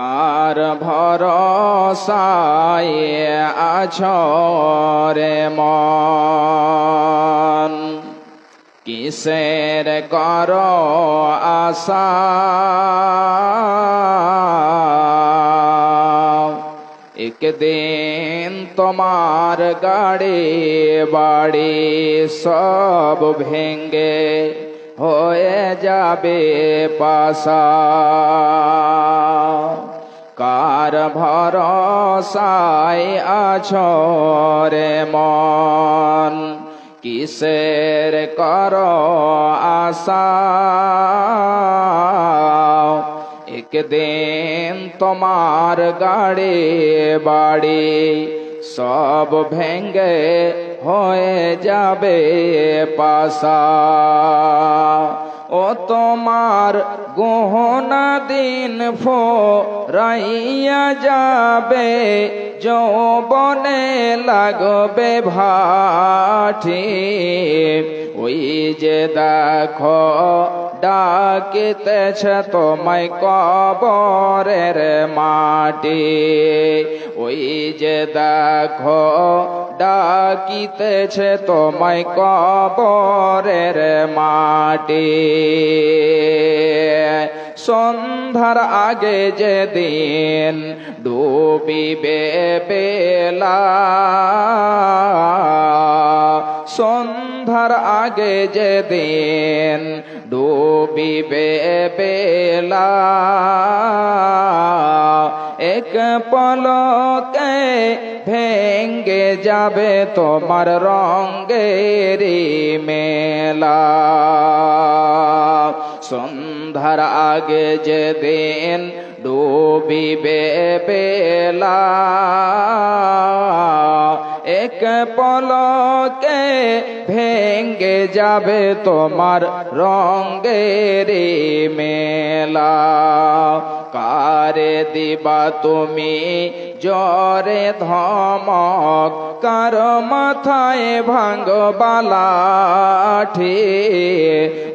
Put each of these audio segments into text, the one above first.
আর ভরসায় আছো রে মন, কিসের করো আশা? একদিন তোমার গাড়ি বাড়ি সব ভেঙ্গে হয়ে যাবে পাশা। কার ভরসায় আছো রে মন, কিসের করো আশা? একদিন তোমার গাড়ি বাড়ি সব ভেঙ্গে হয়ে যাবে পাশা। ও তোমার গহনা দিন ফুরাইয়া যাবে, যৌবনে লাগবে ভাটি। ওই যে দেখো ডাকিতেছে তোমায় কবরের মাটি। ওই যে দেখো ডাকিতেছে তোমায় কবরের মাটি। সন্ধ্যার আগে যেদিন ডুবিবে বেলা, সন্ধ্যার আগে যেদিন ডুবিবে বেলা, এক পলকে ভেঙ্গে যাবে তোমার রঙেরি মেলা। সন্ধ্যার আগে যেদিন ডুবিবে বেলা, এক পলকে ভেঙ্গে যাবে তোমার রঙেরি মেলা। কারে দিবা তুমি জরে ধমক, কার মাথায় ভাঙবা লাঠি?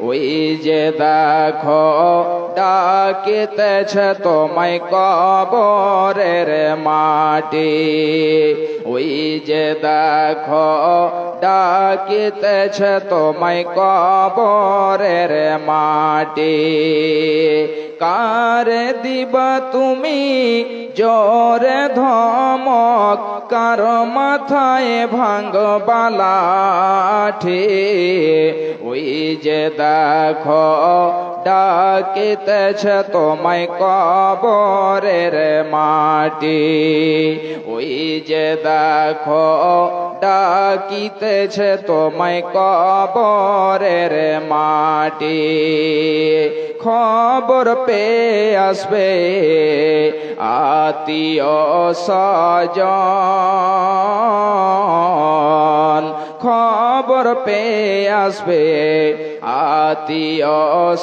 ওই যে দেখো ডাকিতেছে তোমায় কবরের মাটি। ওই যে দেখো ডাকিতেছে তোমায় কবরের মাটি। কার দিবা তুমি জোরে ধমক, কার মাথায় ভাঙবা লাঠি? ওই যে দেখো ডাকিতেছে তোমায় কবরের মাটি। ওই যে দেখো ডাকিতেছে তোমায় কবরের মাটি। খবর পেয়ে আসবে আত্মীয় স্বজন, খবর পেয়ে আসবে আত্মীয়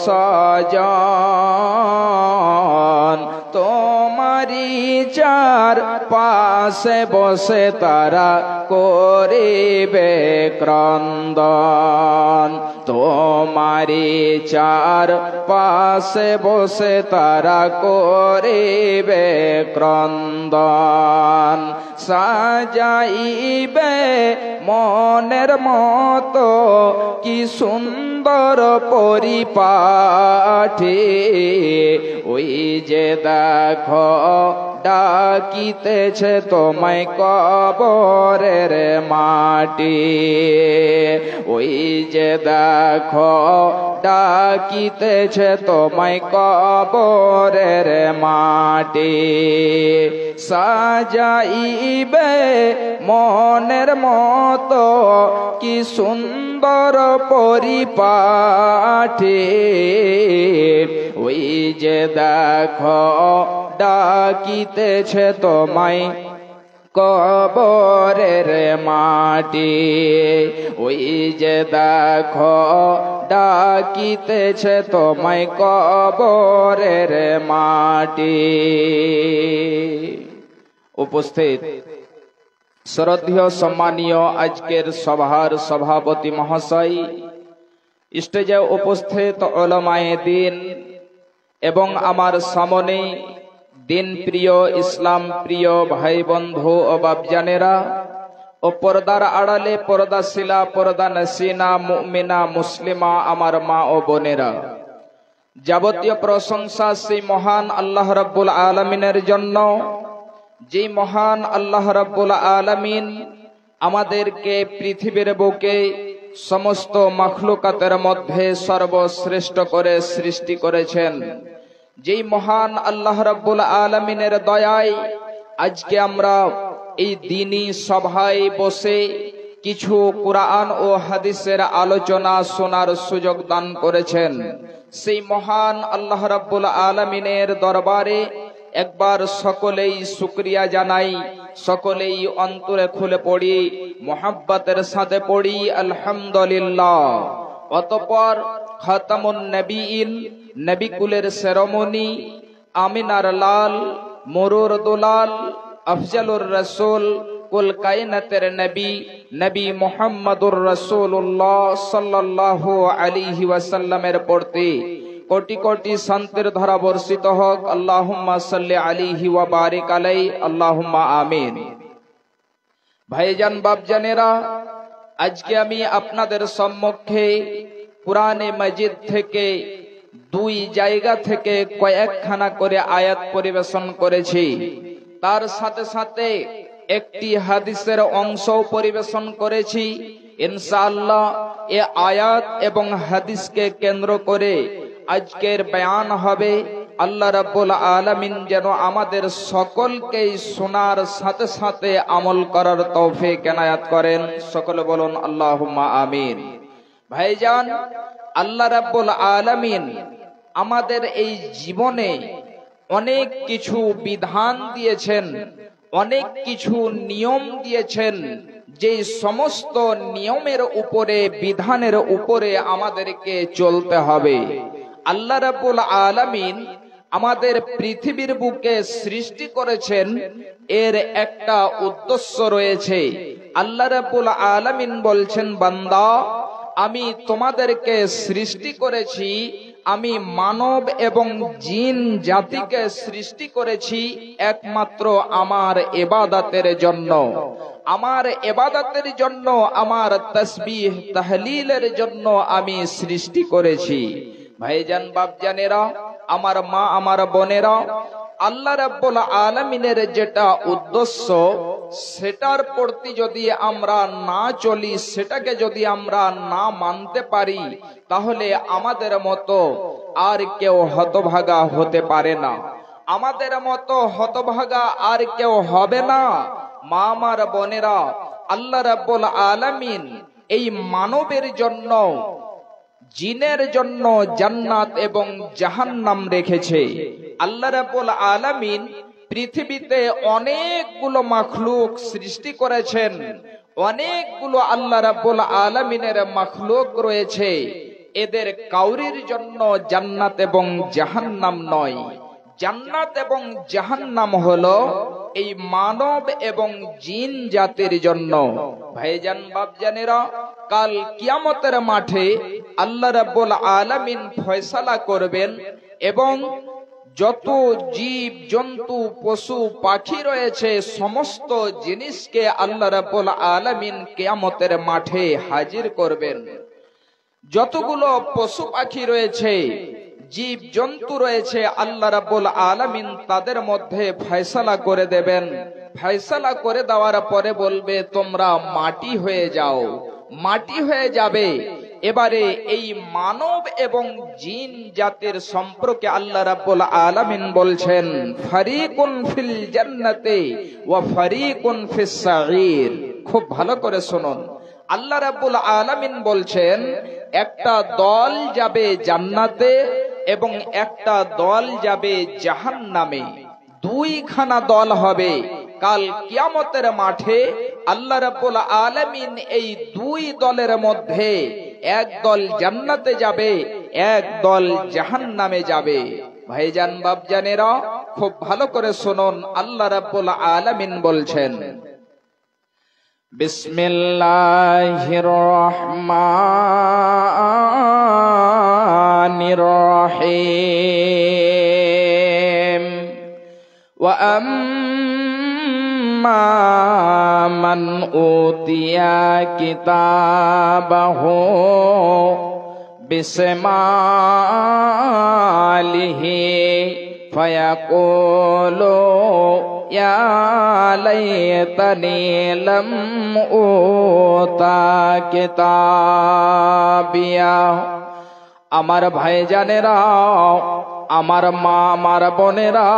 স্বজন। তোমারি চার পাশে বসে তারা করিবে ক্রন্দন। তোমারি চার পাশে বসে তারা করিবে ক্রন্দন। সাজাইবে মনের মতো কি সুন্দর পরিপাটি। ওই যে দেখো ডাকিতেছে তোমায় কবরের মাটি। ওই যে দেখো ডাকিতেছে তোমায় কবরের মাটি। সাজাইবে মনের মতো কি সুন্দর পরিপাটি। ওই যে দেখো ডাকিতেছে তোমায় কবরের মাটি। ওই যে দেখো ডাকিতেছে তোমায় কবরের মাটি। উপস্থিত শ্রদ্ধেয় সম্মানীয় আজকের সভার সভাপতি মহাশয়, স্টেজে উপস্থিত উলামায়ে দ্বীন এবং আমার সামনে দিন প্রিয় ইসলাম প্রিয় ভাই বন্ধু ও বাপজানেরা ও পর্দার আড়ালে পর্দাশীলা পর্দা নসিনা মুমিনা মুসলিমা আমার মা ও বোনেরা, যাবতীয় প্রশংসা সেই মহান আল্লাহ রাব্বুল আলামিনের জন্য, যেই মহান আল্লাহ রাব্বুল আলামিন আমাদেরকে পৃথিবীর বুকে সমস্ত মাখলুকাতের মধ্যে সর্বশ্রেষ্ঠ করে সৃষ্টি করেছেন। যেই মহান আল্লাহ রাব্বুল আলামিনের দয়ায় আজকে আমরা এই দ্বীনি সভায় বসে কিছু কুরআন ও হাদিসের আলোচনা শোনার সুযোগ দান করেছেন। সেই মহান আল্লাহ রাব্বুল আলামিনের দরবারে একবার সকলেই শুকরিয়া জানাই, সকলেই অন্তরে খুলে পড়ি, মুহাব্বতের সাথে পড়ি আলহামদুলিল্লাহ। অতঃপর খাতামুন নবীন, নবী কুলের সেরেমনি, আমিনার লাল, মরুর দুলাল, আফজালুর রাসূল, কুল কায়নাতের নবী, নবী মুহাম্মদুর রাসূলুল্লাহ সাল্লাল্লাহু আলাইহি ওয়াসাল্লামের প্রতি কোটি কোটি শান্তির ধারা বর্ষিত হোক। আল্লাহুম্মা সাল্লি আলাইহি ওয়া বারিক আলাইহি, আল্লাহুম্মা আমিন। ভাইজান বাপজানেরা, আজকে আমি আপনাদের সম্মুখে কুরআনে মাজিদ থেকে দুই জায়গা থেকে কয়েকখানা করে আয়াত পরিবেশন করেছি। তার সাথে সাথে একটি হাদিসের অংশও পরিবেশন করেছি। ইনশাআল্লাহ এ আয়াত এবং হাদিসকে কেন্দ্র করে আজকের বয়ান হবে। আল্লাহ রাব্বুল আলামিন যেন আমাদের সকলকে শোনার সাথে সাথে আমল করার তৌফিক এনায়াত করেন। সকলে বলুন আল্লাহুম্মা আমিন। ভাইজান, আল্লাহ রাব্বুল আলামিন আমাদের এই জীবনে অনেক কিছু বিধান দিয়েছেন, অনেক কিছু নিয়ম দিয়েছেন, যে সমস্ত নিয়মের উপরে বিধানের উপরে আমাদেরকে চলতে হবে। আল্লাহ রাব্বুল আলামিন আমাদের পৃথিবীর বুকে সৃষ্টি করেছেন, এর একটা উদ্দেশ্য রয়েছে। আল্লাহ রাব্বুল আলামিন বলছেন, বান্দা আমি তোমাদেরকে সৃষ্টি করেছি, আমি মানব এবং জিন জাতিকে সৃষ্টি করেছি একমাত্র আমার ইবাদতের জন্য, আমার ইবাদতের জন্য, আমার তাসবিহ তাহলিলের জন্য আমি সৃষ্টি করেছি। ভাইজান বাপজানেরা, আমার মা আমার বোনেরা, আল্লাহ রাব্বুল আলামিনের যেটা উদ্দেশ্য সেটার প্রতি যদি আমরা না চলি, সেটাকে যদি আমরা না মানতে পারি, তাহলে আমাদের মতো আর কেউ হতভাগা হতে পারে না, আমাদের মতো হতভাগা আর কেউ হবে না। মা আমার বোনেরা, আল্লাহ রাব্বুল আলামিন এই মানবের জন্য, জিনের জন্য জান্নাত এবং জাহান্নাম রেখেছে। আল্লাহ রাব্বুল আলামিন পৃথিবীতে অনেকগুলো মাখলুক সৃষ্টি করেছেন, অনেকগুলো আল্লাহ রাব্বুল আলামিনের মাখলুক রয়েছে। এদের কাউরির জন্য জান্নাত এবং জাহান্নাম নয়। জান্নাত এবং জাহান্নাম হলো এই মানব এবং জিন জাতির জন্য। ভাইজান বাপজানেরা, কাল কিয়ামতের মাঠে আল্লাহ রাব্বুল আলামিন ফয়সালা করবেন এবং যত জীব জন্তু পশু পাখি রয়েছে সমস্ত জিনিসকে আল্লাহ রাব্বুল আলামিন কিয়ামতের মাঠে হাজির করবেন। যতগুলো পশু পাখি রয়েছে, জীব জন্তু রয়েছে, আল্লাহ রাব্বুল আলামিন তাদের মধ্যে ফয়সালা করে দেবেন। ফয়সালা করে দেওয়ার পরে বলবে, তোমরা মাটি হয়ে যাও, মাটি হয়ে যাবে। এবারে এই মানব এবং জিন জাতির সম্পর্কে আল্লাহ রাব্বুল আলামিন বলছেন, ফারিকুন ফিল জান্নাতি ওয়া ফারিকুন ফিস সাঈর। খুব ভালো করে শুনুন, আল্লাহ রাব্বুল আলামিন বলছেন, একটা দল যাবে জান্নাতে এবং একটা দল যাবে জাহান্নামে। দুইখানা দল হবে। কাল কিয়ামতের মাঠে আল্লাহ রাব্বুল আলামিন এই দুই দলের মধ্যে এক দল জান্নাতে যাবে, এক দল জাহান্নামে যাবে। ভাইজান বাপজানেরা, খুব ভালো করে শুনুন, আল্লাহ রাব্বুল আলামিন বলছেন, বিসমিল্লাহির রহমানির রহিম। وأما من أوتي كتابه بشماله فيقول يا ليتني لم أوت كتابيا আমার ভাইজানেরা, আমার মা, আমার বোনেরা,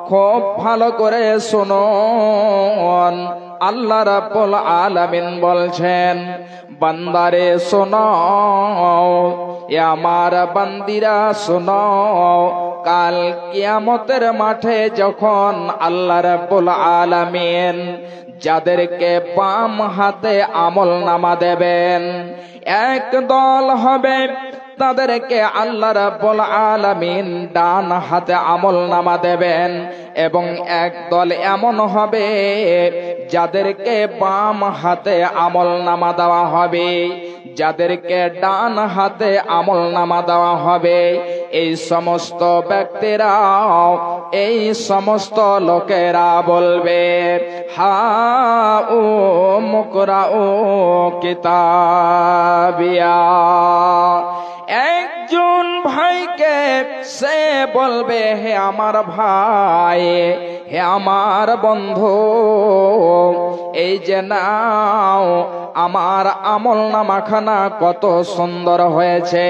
খুব ভালো করে শুনুন। আল্লাহ রাব্বুল আলামিন বলছেন, বান্দারে শোনো, আমার বান্দিরা শোনো, কাল কিয়ামতের মাঠে যখন আল্লাহ রাব্বুল আলামিন যাদেরকে বাম হাতে আমল নামা দেবেন, এক দল হবে তাদেরকে আল্লাহ রাব্বুল আলামিন ডান হাতে আমল নামা দেবেন, এবং এক দল এমন হবে যাদেরকে বাম হাতে আমল নামা দেওয়া হবে, যাদেরকে ডান হাতে আমল নামা দেওয়া হবে। এই সমস্ত ব্যক্তিরা, এই সমস্ত লোকেরা বলবে, হাউ মুকরাউ কিতাবিয়া। একজন ভাইকে সে বলবে, হে আমার ভাই, হে আমার বন্ধু, এই যে নাও, আমার আমল নামাখানা কত সুন্দর হয়েছে,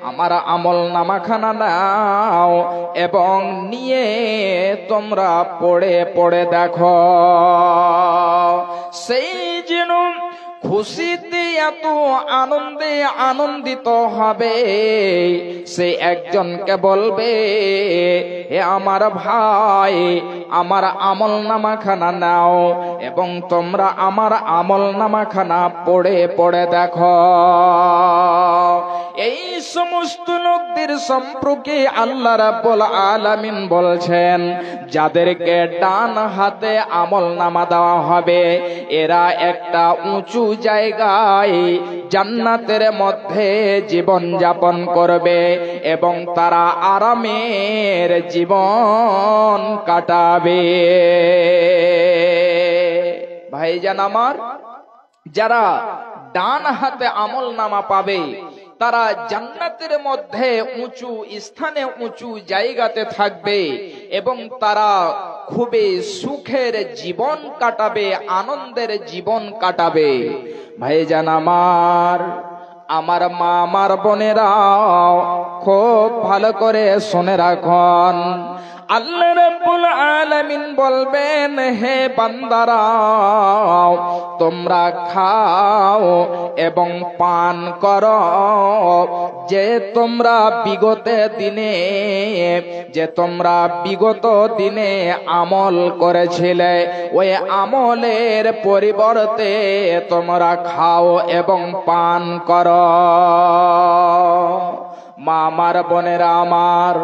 আমার আমল নামাখানা নাও এবং নিয়ে তোমরা পড়ে পড়ে দেখো। সেই যেন খুশিতে এত আনন্দে আনন্দিত হবে, সে একজনকে বলবে, হে আমার ভাই, আমার আমল নামাখানা নাও এবং তোমরা আমার আমল নামাখানা পড়ে পড়ে দেখো। এই সমস্ত লোকদের সম্পর্কে আল্লাহ রাব্বুল আলামিন বলছেন, যাদেরকে ডান হাতে আমল নামা দেওয়া হবে, এরা একটা উঁচু জায়গায় জান্নাতের মধ্যে জীবন যাপন করবে এবং তারা আরামের জীবন কাটাবে। ভাইজান আমার, যারা ডান হাতে আমল নামা পাবে তারা জান্নাতের মধ্যে উঁচু স্থানে, উঁচু জায়গাতে থাকবে এবং তারা খুবই সুখের জীবন কাটাবে, আনন্দের জীবন কাটাবে। ভাইজান আমার, আমার মা, আমার বোনেরা, খুব ভালো করে শুনে রাখুন। আল্লাহ রাব্বুল আলামিন বলবেন, হে বান্দারা, তোমরা খাও এবং পান করো, যে তোমরা বিগত দিনে আমল করেছিলে, ওই আমলের পরিবর্তে তোমরা খাও এবং পান করো। মা, আমার বোনেরা আমার,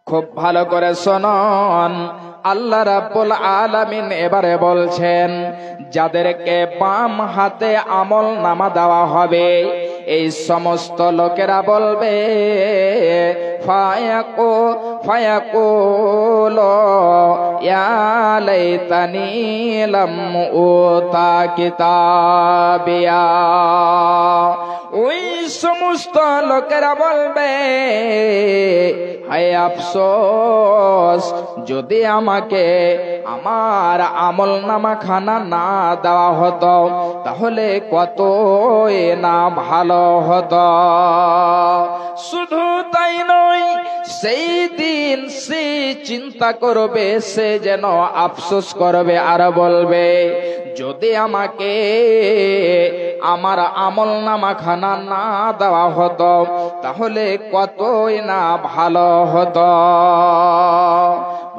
খুব ভালো করে শুনুন। আল্লাহ রাব্বুল আলামিন এবারে বলছেন, যাদেরকে বাম হাতে আমল নামা দেওয়া হবে, এই সমস্ত লোকেরা বলবে, ফায়াকুলু ইয়া লাইতানি লাম উতা কিতাবিয়া। ওই সমস্ত লোকেরা বলবে, হায় আফসোস, যদি আমাকে আমার আমল নামাখানা না দেওয়া হতো তাহলে কতই না ভালো হতো। শুধু তাই নয়, সেই দিন সে চিন্তা করবে, সে যেন আফসোস করবে আর বলবে, যদি আমাকে আমার আমল নামাখানা না দেওয়া হতো তাহলে কতই না ভালো হতো।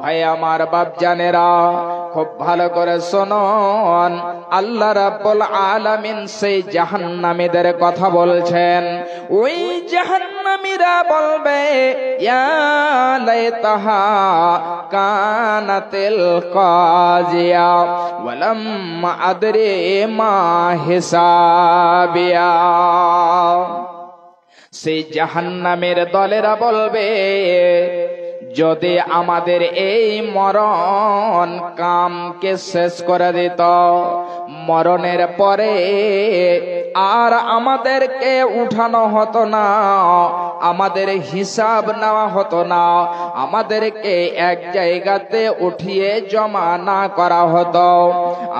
ভাই আমার, বাপজানেরা, খুব ভালো করে শুনুন। আল্লাহ রাব্বুল আলামিন সেই জাহান্নামীদের কথা বলছেন। ওই জাহান্নামীরা বলবে, ইয়া লাইতাহা কানাতিল কাজিয়া ওয়ালাম আদরি মা হিসাবিয়া। সেই জাহান্নামের দলেরা বলবে, যদি আমাদের এই মরণ কামকে শেষ করে দিত, মরণের পরে আর আমাদেরকে উঠানো হতো না, আমাদের হিসাব নেওয়া হতো না, আমাদেরকে এক জায়গাতে উঠিয়ে জমা না করা হতো।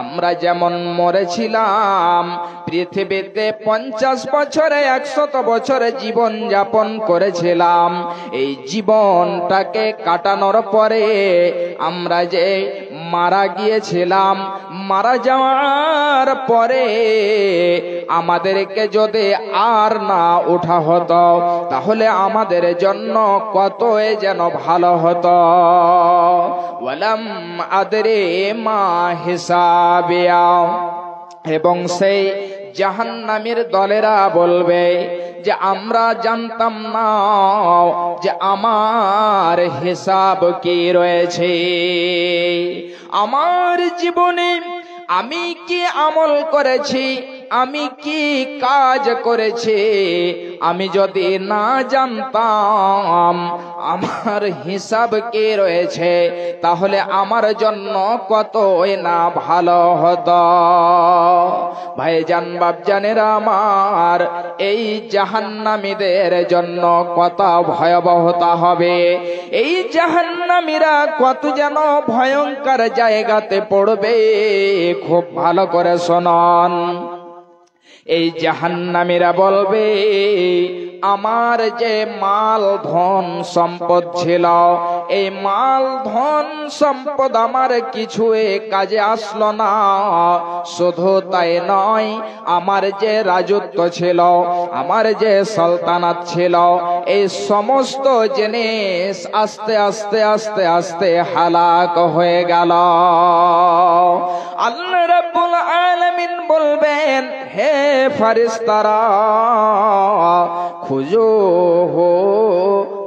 আমরা যেমন মরেছিলাম পৃথিবীতে 50 বছরে 100 বছরে জীবন যাপন করেছিলাম, এই জীবনটাকে কাটানোর পরে আমরা যে মারা গিয়েছিলাম, মারা যাওয়ার পরে আমাদেরকে যদি আর না উঠা হতো তাহলে আমাদের জন্য কতই যেন ভালো হতো। ওয়ালাম আদরি মা হিসাবিয়া। এবং সেই জাহান্নামীর দলেরা বলবে যে আমরা জানতাম না যে আমার হিসাব কি রয়েছে, আমার জীবনে আমি কি আমল করেছি, আমি কি কাজ করেছি, আমি যদি না জানতাম আমার হিসাব কি রয়েছে তাহলে আমার জন্য কতই না ভালো হতো। ভাইজান বাপজানেরা আমার, এই জাহান্নামীদের জন্য কত ভয়াবহতা হবে, এই জাহান্নামীরা কত যেন ভয়ঙ্কর জায়গাতে পড়বে, খুব ভালো করে শুনুন। এই জাহান্নামীরা বলবে আমার যে মাল ধন সম্পদ ছিল, এই মাল ধন সম্পদ আমার কিছু কাজে আসলো না। শুধু তাই নয়, আমার যে রাজত্ব ছিল, আমার যে সালতানাত ছিল, এই সমস্ত জিনিস আস্তে আস্তে আস্তে আস্তে হালাক হয়ে গেল। আল্লাহ রাব্বুল আলামিন বলবেন, হে ফারিস্তারা খুঁজো হো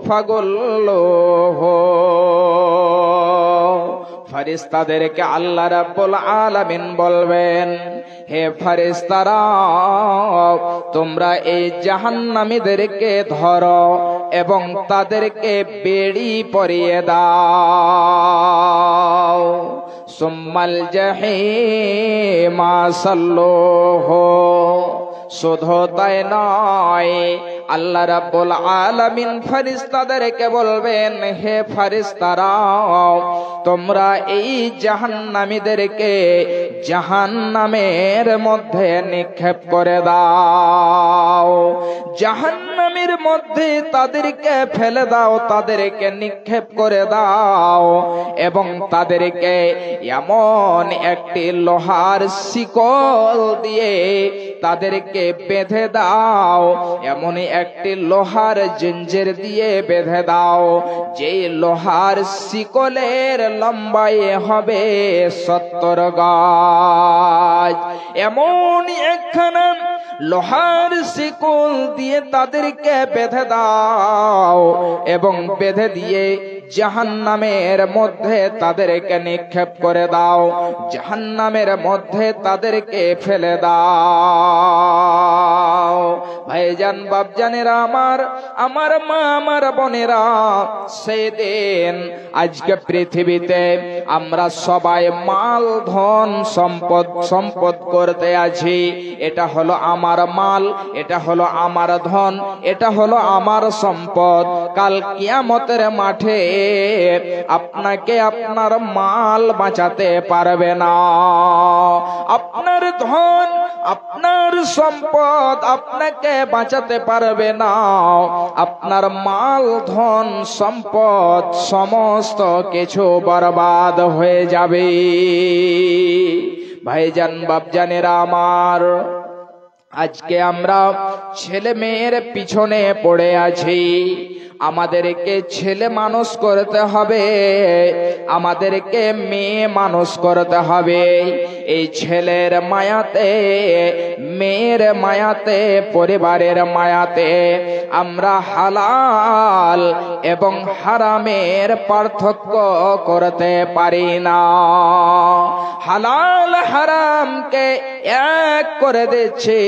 ফাগল্লো হো। ফারিস্তাদেরকে আল্লাহ রাব্বুল আলামিন বলবেন, হে ফারিস্তারা তোমরা এই জাহান্নামীদেরকে ধরো এবং তাদেরকে বেড়ি পরিয়ে দাও। সুম্মাল জাহিমা সাল্লুহু। শুধু তাই নয়, আল্লাহ রাব্বুল আলামিন ফেরেশতাদেরকে বলবেন, হে ফেরেশতারা তোমরা এই জাহান্নামীদেরকে জাহান্নামের মধ্যে নিক্ষেপ করে দাও, জাহান্নামের মধ্যে তাদেরকে ফেলে দাও, তাদেরকে নিক্ষেপ করে দাও এবং তাদেরকে এমন একটি লোহার শিকল দিয়ে তাদেরকে বেঁধে দাও, এমনই একটি লোহার জিঞ্জির দিয়ে বেঁধে দাও, যেই লোহার শিকলের লম্বাই হবে 70 গজ। এমনই একখানা লোহার শিকল দিয়ে তাদেরকে বেঁধে দাও এবং বেঁধে দিয়ে জাহান্নামের মধ্যে তাদেরকে নিক্ষেপ করে দাও, জাহান্নামের মধ্যে তাদেরকে ফেলে দাও। ভাইজান বাপজানেরা আমার, আমার মা আমার বোনেরা, সেদিন আজকে পৃথিবীতে আমরা সবাই মাল ধন সম্পদ করতে আছি। এটা হলো আমার মাল, এটা হলো আমার ধন, এটা হলো আমার সম্পদ। কাল কিয়ামতের মাঠে আপনাকে আপনার মাল বাঁচাতে পারবে না, আপনার ধন আপনার সম্পদ আপনাকে বাঁচাতে পারবে না, আপনার মাল ধন সম্পদ সমস্ত কিছু বরবাদ হয়ে যাবে। ভাইজান বাপজানেরা আমার, আজকে আমরা ছেলে মেয়ের পিছনে পড়ে আছি। আমাদেরকে ছেলে মানুষ করতে হবে, আমাদেরকে মেয়ে মানুষ করতে হবে। এই ছেলের মায়াতে, মেয়ের মায়াতে, পরিবারের মায়াতে আমরা হালাল এবং হারামের পার্থক্য করতে পারি না। হালাল হারামকে এক করে দিচ্ছি।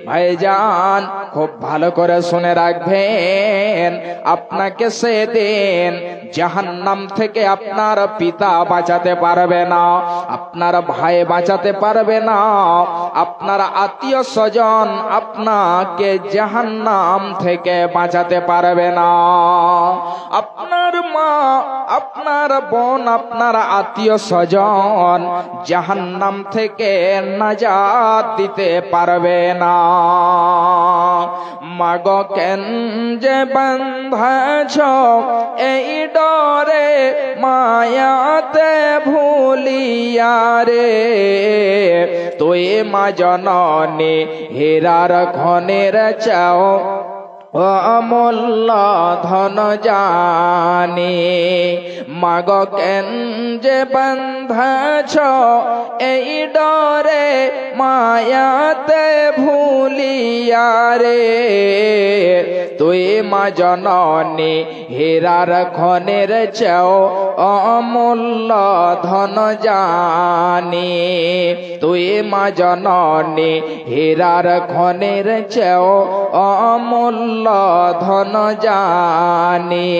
ভাইজান খুব ভালো করে শুনে রাখবেন, আপনাকে সেদিন জাহান্নাম থেকে আপনার পিতা বাঁচাতে পারবে না, আপনার ভাই বাঁচাতে পারবে না, আপনার আত্মীয় স্বজন আপনাকে জাহান্নাম থেকে বাঁচাতে পারবে না। আপনার মা, আপনার বোন, আপনার আত্মীয় স্বজন জাহান্নাম থেকে নাজাত দিতে পারবে না। মাগো কেন যে বাঁধাছ এই ডরে মায়াতে ভুলিয়া রে, তুই মা জননী হীরার খনির চাও অমূল্য ধন জানি। মাগো কেন যে বাঁধাছ এই ডরে মায়াতে ভুলিয়া রে, তুই মা জননী হীরার খনির চাও অমূল্য ধন জানি। তুই মা জননী হীরার খনির চাও অমূল্য ধন জানি।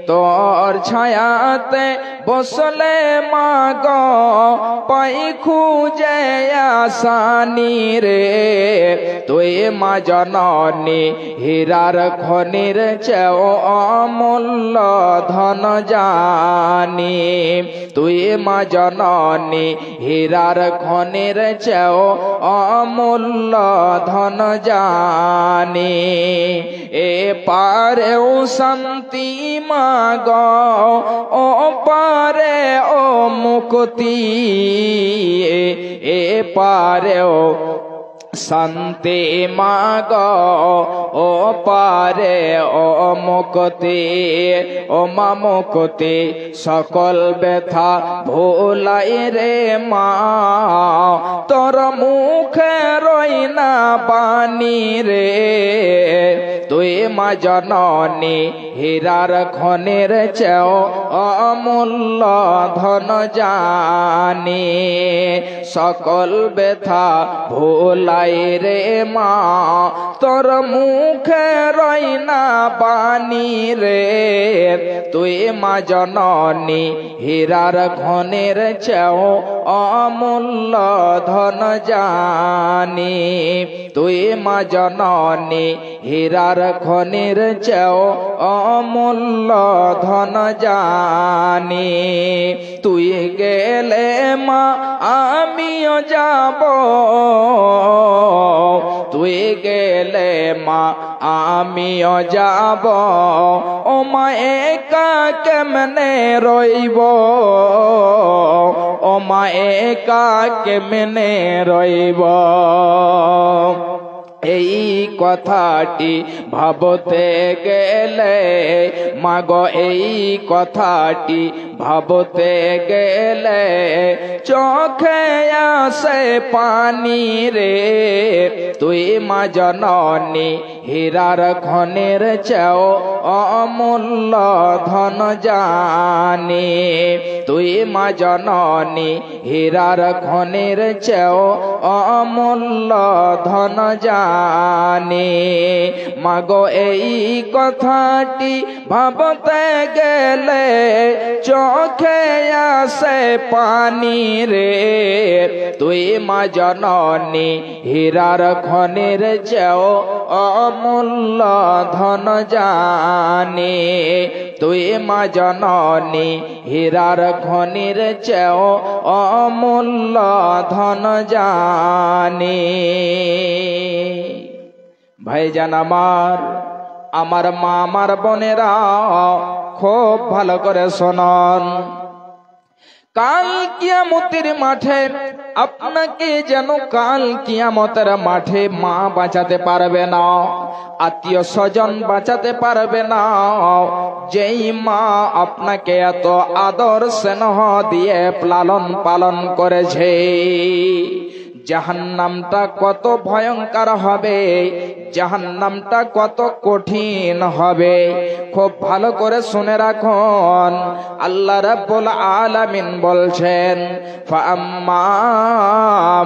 তোর ছায়াতে বসলে মাগো পাই খুঁজে আসানি রে, তুই মা জননী হীরার খনির চেয়েও অমূল্য ধন জানি। তুই মা জননী হীরার খনির চেয়েও অমূল্য ধন জানি। এ পারেও শান্তি মাগো, ও পারে ও মুক্তি, এ পারেও শান্তি মাগো, ও পারে ও মুক্তি। ও মা মুক্তি সকল ব্যথা ভোলাই রে মা, তোর মুখে রই না বাণী রে, তুই মা জননী হীরার খনির চেয়েও অমূল্য ধন জানি। সকল ব্যথা ভোলাই রে মা, তোর মুখে রই না বাণী রে, তুই মা জননী হীরার খনির চেয়েও অমূল্য ধন জানি। তুই মা জননী হীরার খনির চেয়েও অমূল্য ধন জানি। তুই গেলে মা আমিও যাব, তুই গেলে মা আমিও যাব, ও মা একা কেমনে রইব, ও মা একা কেমনে রইব। এই কথাটি ভাবতে গেলে মাগো, এই কথাটি ভাবতে গেলে চোখে আসে পানি রে, তুই মা জননী হীরার খনির চেয়েও অমূল্য ধন জানি। তুই মা জননী হীরার খনির চেয়েও অমূল্য ধন জানি। মাগো এই কথাটি ভাবতে গেলে চোখে আসে পানি রে, তুই মা জননী হীরার খনির চেয়েও অমূল্য ধন জানি। তুই মা জননী হীরার খনির চেয়েও অমূল্য ধন জানি। ভাইজান আমার মা, আমার বোনেরা খুব ভালো করে শোনন। কাল কিয়ামতের মাঠে আপনাকে যেন কাল কিয়ামতের মাঠে মা বাঁচাতে পারবে না, আত্মীয় স্বজন বাঁচাতে পারবে না। যেই মা আপনাকে এত আদর স্নেহ দিয়ে লালন পালন করেছে, জাহান্নামটা কত ভয়ঙ্কর হবে জাহান্নামটা কত কঠিন হবে। খুব ভালো করে শুনে রাখুন, আল্লাহ রাব্বুল আলামিন বলছেন, ফাআম্মা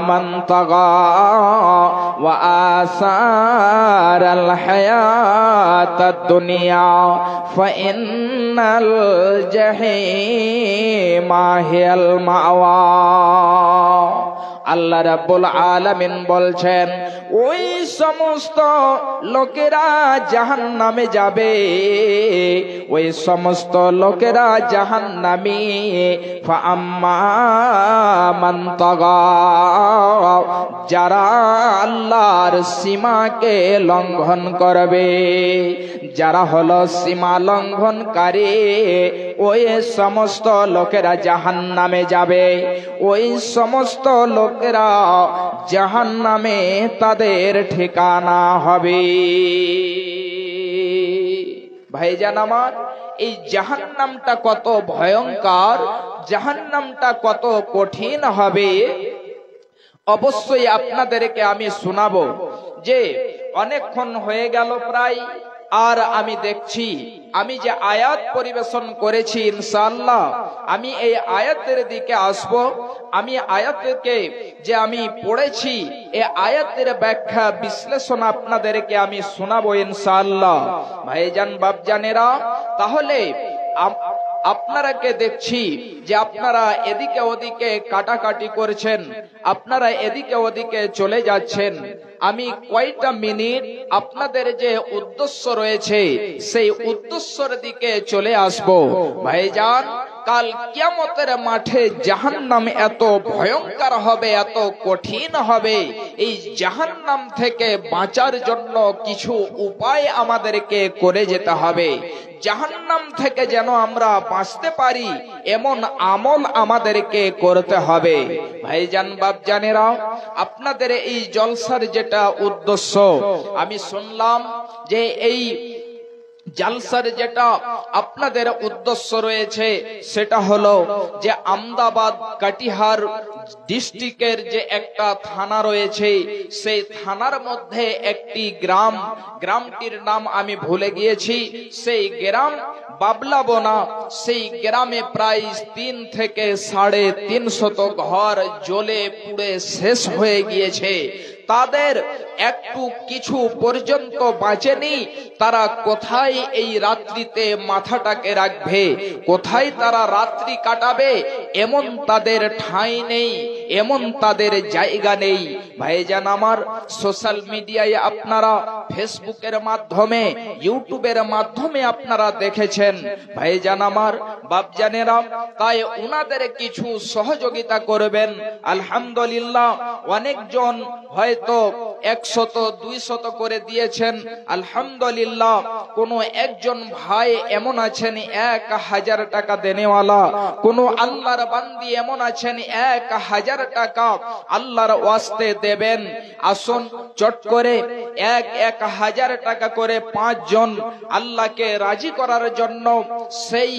মান তাগা ওয়া আসারাল হায়াতাদ দুনিয়া ফাইন্নাল জাহিমা হিয়াল মাওয়া। আল্লাহ রাব্বুল আলামিন বলছেন, ওই সমস্ত লোকেরা জাহান্নামে যাবে, ওই সমস্ত লোকেরা জাহান্নামী। ফাআম্মা মান তাগা, যারা আল্লাহর সীমাকে লঙ্ঘন করবে, যারা হলো সীমা লঙ্ঘনকারী, ওই সমস্ত লোকেরা জাহান্নামে যাবে। ওই সমস্ত লোকেরা জাহান্নামে তাদের ঠিকানা হবে। ভাইজান আমার, এই জাহান্নামটা কত ভয়ঙ্কর, জাহান্নামটা কত কঠিন হবে, অবশ্যই আপনাদেরকে আমি শোনাবো। যে অনেকক্ষণ হয়ে গেল প্রায়, আর আমি দেখছি আমি যে আয়াত পরিবেশন করেছি, ইনশাআল্লাহ আমি এই আয়াতের দিকে আসব। আমি আয়াতকে যে আমি পড়েছি, এই আয়াতের ব্যাখ্যা বিশ্লেষণ আপনাদেরকে আমি শোনাবো ইনশাআল্লাহ। ভাইজান বাপজানেরা, তাহলে আপনারাকে দেখছি যে আপনারা এদিকে ওদিকে কাটাকাটি করছেন, আপনারা এদিকে ওদিকে চলে যাচ্ছেন। আমি কয়টা মিনিট আপনাদের যে উদ্দেশ্য রয়েছে সেই উদ্দেশ্যের দিকে চলে আসব। ভাইজান, কাল কিয়ামতের মাঠে জাহান্নাম এত ভয়ঙ্কর হবে, এত কঠিন হবে। এই জাহান্নাম থেকে বাঁচার জন্য কিছু উপায় আমাদেরকে করে যেতে হবে। জাহান্নাম থেকে যেন আমরা বাঁচতে পারি এমন আমল আমাদেরকে করতে হবে। ভাইজান বাপজানেরা, আপনাদের এই জলসার যেটা উদ্দেশ্য, আমি শুনলাম যে এই জালসার যেটা আপনাদের উদ্দেশ্য রয়েছে সেটা হলো যে আমদাবাদ কাটিহার ডিস্ট্রিক্টের যে একটা থানা রয়েছে, সেই থানার মধ্যে একটি গ্রাম, গ্রামটির নাম আমি ভুলে গিয়েছি, সেই গ্রাম বাবলাবোনা। সেই গ্রামে প্রায় 3 থেকে 350 ঘর জ্বলে পুড়ে শেষ হয়ে গিয়েছে। তাদের একটু কিছু পর্যন্ত বাঁচেনি। তারা কোথায় এই রাত্রিতে মাথাটাকে রাখবে, কোথায় তারা রাত্রি কাটাবে, এমন তাদের ঠাঁই নেই, এমন তাদের জায়গা নেই। ভাইজান আমার, সোশ্যাল মিডিয়ায় আপনারা ফেসবুকের মাধ্যমে, ইউটিউবের মাধ্যমে আপনারা দেখেছেন। ভাইজান আমার, বাপজানেরা, তাই উনাদের কিছু সহযোগিতা করবেন। আলহামদুলিল্লাহ, অনেকজন হয়তো 100-200 করে দিয়েছেন। আলহামদুলিল্লাহ, কোন একজন ভাই এমন আছেন 1000 টাকা দেনেওয়ালা, কোন আল্লাহর বান্দি এমন আছেন 1000 টাকা আল্লাহর ওয়াস্তে দেবেন। আসুন চট করে 1000 টাকা করে 5 জন আল্লাহকে রাজি করার জন্য, সেই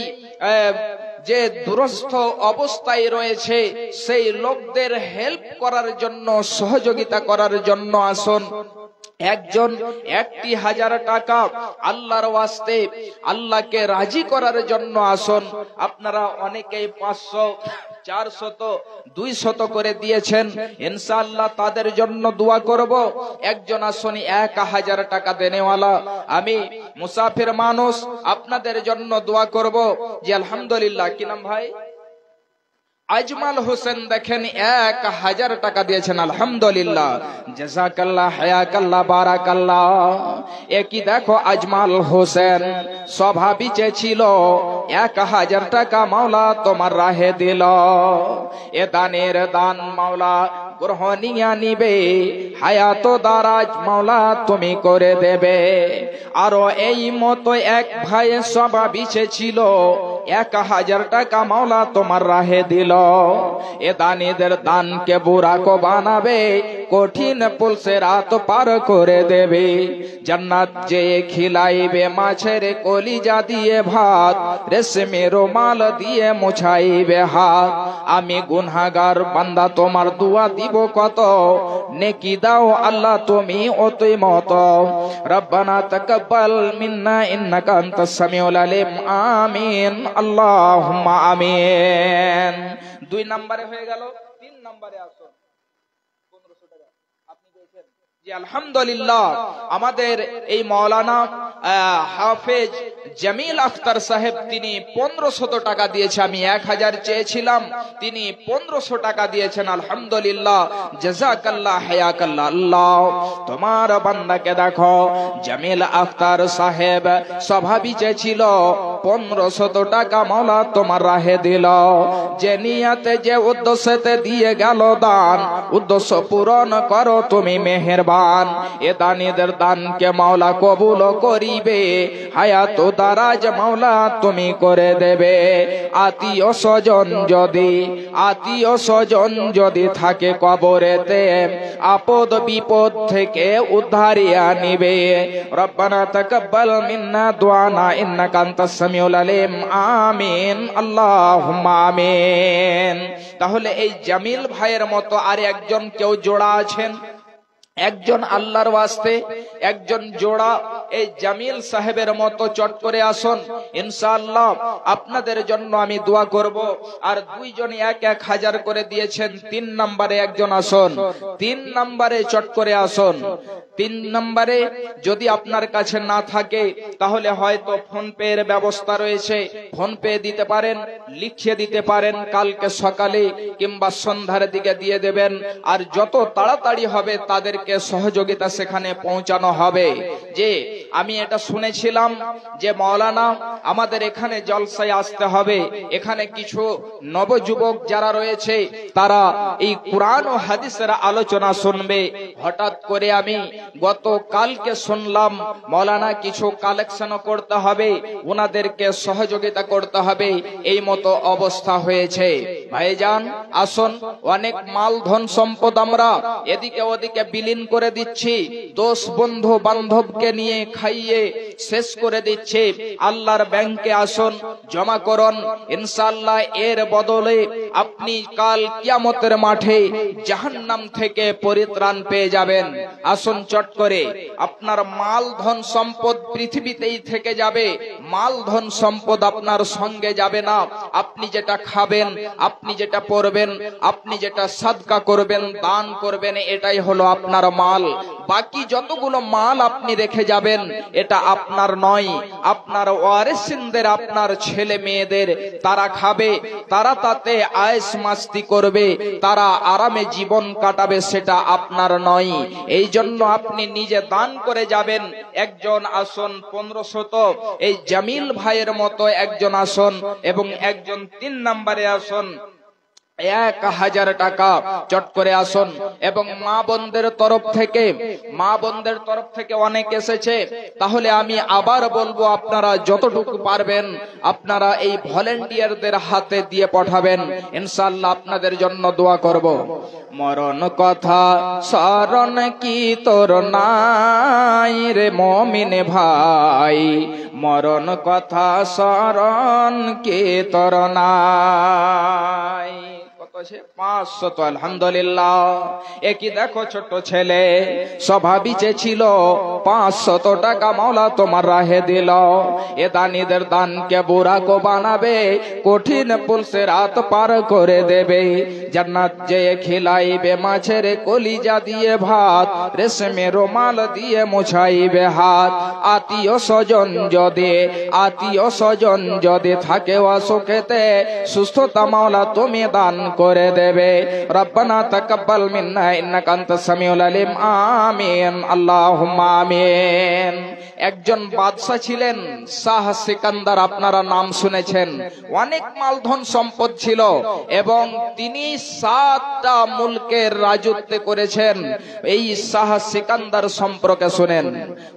যে দুরস্থ অবস্থায় রয়েছে সেই লোকদের হেল্প করার জন্য, সহযোগিতা করার জন্য আসুন। একজন 1000 টাকা আল্লাহর ওয়াস্তে আল্লাহকে রাজি করার জন্য আসুন। আপনারা অনেকেই 500, 400, 200 করে দিয়েছেন। ইনশাআল্লাহ তাদের জন্য দোয়া করব। একজন আসুন 1000 টাকা দেনেওয়ালা, আমি মুসাফির মানুষ, আপনাদের জন্য দোয়া করব। যে আলহামদুলিল্লাহ, কি নাম ভাই? আজমাল হোসেন, দেখেন 1000 টাকা দিয়েছেন। আলহামদুলিল্লাহ, জাযাকাল্লাহ, হায়াকাল্লাহ, বারাকাল্লাহ। একই দেখো আজমাল হোসেন, স্বভাবই ছিল 1000 টাকা মাওলা তোমার রাহে দিল। এ দানের দান মাওলা গ্রহণিয়া নিবে, হায়াত দারাজ মাওলা তুমি করে দেবে। আরো এই মতো এক ভাই স্বভাবই ছিল 1000 টাকা মাওলা তোমার রাহে দিল। এ দানিদের দানকে বুরাকো বানাবে, কঠিন পুল সে রাত পার করে দেবে। জান্নাত যে খিলাইবে মাছের কলিজা দিয়ে ভাত, রেশমি রুমাল দিয়ে মুছাইবে হাত। আমি গুনাহগার বান্দা তোমার দোয়া দিব কত, নেকি দাও আল্লাহ তুমি অতই মত। রব্বানা তাকাব্বাল মিন্না ইন্নাকা আনতাস সামিউল আলিম। আমিন আল্লাহুম্মা আমিন। 2 নম্বরে হয়ে গেল। 3 নম্বরে আসো। 1500 টাকা আপনি দেখেন জি আলহামদুলিল্লাহ আমাদের এই মাওলানা হাফেজ জামিল আখতার সাহেব তিনি 1500 টাকা দিয়েছে। আমি 1000 চেয়েছিলাম, তিনি 1500 টাকা দিয়েছেন। আলহামদুলিল্লাহ জাযাকাল্লাহ হায়াকাল্লাহ। আল্লাহ তোমার বান্দাকে দেখো, জামিল আখতার সাহেব স্বভাবই চেয়েছিল 1500 টাকা মাওলা তোমার রাহে দিল। যে নিয়তে যে উদ্দেশ্যে দিয়ে গেল দান, উদ্দেশ্য পূরণ করো তুমি মেহেরবান। এ দানীদের দানকে মাওলা কবুল করিবে, হায়াত দারাজ মাওলা তুমি করে দেবে। আত্মীয় স্বজন যদি থাকে কবরেতে, আপদ বিপদ থেকে উদ্ধারিয়া নিবে। রব্বানা তাকাব্বাল মিন্না দুআনা ইন্নাকা আনতাস সামিউল আলিম। আমিন আল্লাহুম্মা আমিন। তাহলে এই জামিল ভাইয়ের মতো আর একজন কেউ জোড়া আছেন? একজন আল্লাহর ওয়াস্তে একজন জোড়া এই জামিল সাহেবের মতো চট করে আসুন, ইনশাআল্লাহ আপনাদের জন্য আমি দোয়া করব। আর 2 জন 1000 করে দিয়েছেন। 3 নম্বরে একজন আসুন, 3 নম্বরে চট করে আসুন। 3 নম্বরে যদি আপনার কাছে না থাকে তাহলে হয়তো ফোন পে এর ব্যবস্থা রয়েছে, ফোন পে দিতে পারেন, লিখে দিতে পারেন, কালকে সকালে কিংবা সন্ধ্যার দিকে দিয়ে দেবেন। আর যত তাড়াতাড়ি হবে তাদেরকে সহযোগিতা সেখানে পৌঁছানো হবে। যে আমি এটা শুনেছিলাম যে মাওলানা আমাদের এখানে জলসায় আসতে হবে, এখানে কিছু নবযুবক যারা রয়েছে তারা এই কুরআন ও হাদিসের আলোচনা শুনবে। হঠাৎ করে আমি গতকালকে শুনলাম মাওলানা কিছু কালেকশন করতে হবে, ওনাদেরকে সহযোগিতা করতে হবে, এই মতো অবস্থা হয়েছে। ভাইজান আসুন, অনেক মাল ধন সম্পদ আমরা এদিকে ওদিকে বিলীন করে দিচ্ছি, দোষ বন্ধু বান্ধবকে নিয়ে খাইয়ে শেষ করে দিচ্ছি। আল্লাহর ব্যাংকে আসুন, জমা করুন, ইনশাআল্লাহ এর বদলে আপনি কাল কিয়ামতের মাঠে জাহান্নাম থেকে পরিত্রাণ পেয়ে যাবেন। আসুন চট করে। আপনার মাল ধন সম্পদ পৃথিবীতেই থেকে যাবে, মাল ধন সম্পদ আপনার সঙ্গে যাবে না। আপনি যেটা খাবেন, আপনি যেটা পরবেন, আপনি যেটা সাদকা করবেন, দান করবেন, এটাই হলো আপনার মাল। বাকি যতগুলো মাল আপনি রেখে যাবেন এটা আপনার নয়, আপনার ওয়ারিসিনদের, আপনার ছেলে মেয়েদের, তারা খাবে, তারা তাতে আয়েশ মাস্তি করবে, তারা আরামে জীবন কাটাবে, সেটা আপনার নয়। এই জন্য আপনি নিজে দান করে যাবেন। একজন আসন 1500, এই জামিল ভাইয়ের মতো একজন আসন, এবং একজন 3 নম্বরে আসন 1000 টাকা চট করে আসুন। এবং মা বোনদের তরফ থেকে অনেক এসেছে। তাহলে আমি আবার বলবো, আপনারা যতটুকু পারবেন আপনারা এই ভলেন্টিয়ারদের হাতে দিয়ে পাঠাবেন, ইনশাআল্লাহ আপনাদের জন্য দোয়া করব। মরণ কথা স্মরণ কি তোর নাই রে মুমিন ভাই, মরণ কথা স্মরণ কি তোর নাই। 500, আলহামদুলিল্লাহ। একই দেখো ছোট ছেলে স্বভাবই ছিল 500 টাকা মাওলা তোমার রাহে দিল। এ দানীদের দানকে বুরাকো বানাবে, কঠিন পুল সে রাত পার করে দেবে। জান্নাত যে খিলাইবে মাছের কলিজা দিয়ে ভাত, রেশমি রুমাল দিয়ে মুছাইবে হাত। আত্মীয় স্বজন যদি থাকে অসুখেতে, সুস্থতা মাওলা তুমি দান করে দেবে। রব্বানা তাকাব্বাল মিন্না ইন্নাকা আনতাস সামিউল আলিম। আমিন আল্লাহুম্মা আমিন। আমিন। একজন বাদশা ছিলেন শাহ সিকান্দার, আপনারা নাম শুনেছেন। অনেক মালধন সম্পদ ছিল এবং তিনি 7টা মুলকের রাজত্ব করেছেন। এই শাহ সিকান্দার সম্পর্কে শুনেন,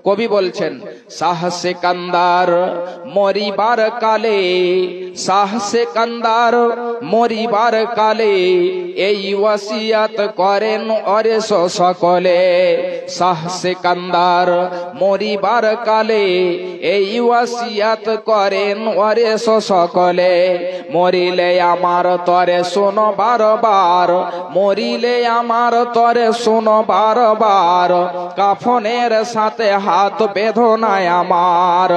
কবি বলছেন, শাহ সিকান্দার মরিবার কালে, শাহ সিকান্দার মরিবার কালে এই ওয়াসিয়াত করেন অরে সকলে। শাহ সিকান্দার মরিবার কালে এই ওয়াসিয়াত করেন ওরে সকলে। মরিলে আমার তরে শোনো বারবার, মরিলে আমার তরে শোনো বারবার, কাফনের সাথে হাত বেঁধনায় আমার।